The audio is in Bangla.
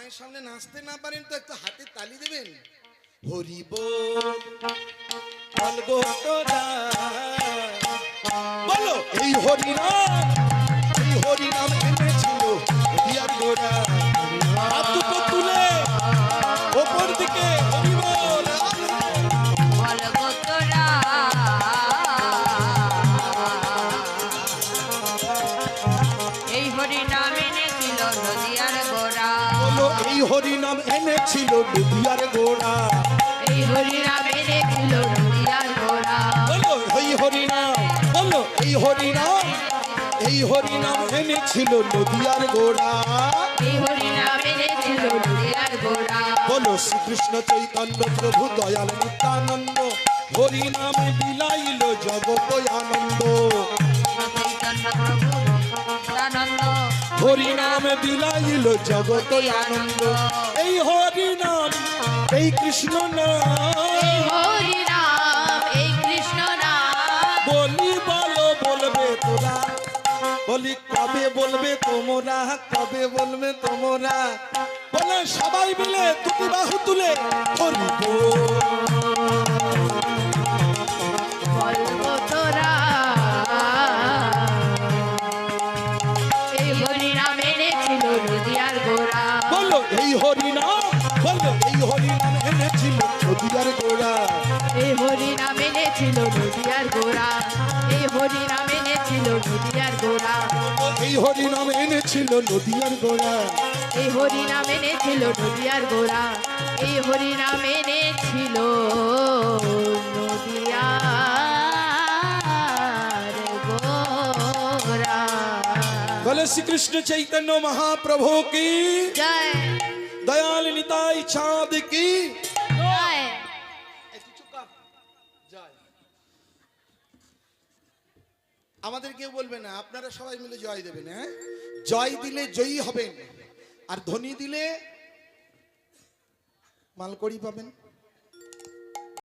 মায়ের সামনে নাচতে না পারেন তো একটু হাতে তালি দেবেন। হরি বল বলো এই হরিনাম এনেছিল নদিয়ার গোড়া। হাত দুটো তুলে ওপর দিকে হরি বল। এই হরিনাম এনেছিল নদিয়ার গোড়া। বলো এই হরিনাম এনেছিল নদিয়ার গোড়া। এই হরিনাম এনেছিল নদিয়ার গোড়া। বলো এই হরিনাম, বলো এই হরিনাম, এই হরিনাম এনেছিল নদিয়ার গোড়া। এই হরিনাম এনেছিল নদিয়ার গোড়া। বলো শ্রীকৃষ্ণ চৈতন্য প্রভু দয়াল নিত্যানন্দ হরিনামে বিলাইল জগত আনন্দ। চৈতন্য প্রভু নিত্যানন্দ হরিনামে বিলাইল জগত আনন্দ। এই হরিনাম, এই কৃষ্ণ নাম, এই হরিনাম, এই কৃষ্ণ নাম। বলি বলো বলবে তোরা, বলি কবে বলবে তোমরা, কবে বলবে তোমরা। বলে সবাই মিলে দুটি বাহু তুলে হরি বল। বলবো তোরা এই হরিনাম এনেছিল নদিয়ার গোড়া। বলো এই হরিনাম, বলো এই হরিনাম এনেছিল নদিয়ার গোড়া। এই হরিনাম এনেছিল নদিয়ার গোড়া। এই হরিনাম এনেছিল নদিয়ার গোড়া। এই হরিনাম এনেছিল নদিয়ার গোড়া। এই হরিনাম এনেছিল নদিয়ার গোড়া। এই হরিনাম এনেছিল নদিয়ার গোড়া। বলে শ্রীকৃষ্ণ চৈতন্য মহাপ্রভু কি জয় দয়াল নিতাই চাঁদ কি জয়। জয়। আমাদের কেউ বলবে না, আপনারা সবাই মিলে জয় দেবেন। হ্যাঁ, জয় দিলে জয়ী হবেন, আর ধ্বনি দিলে মালকড়ি পাবেন।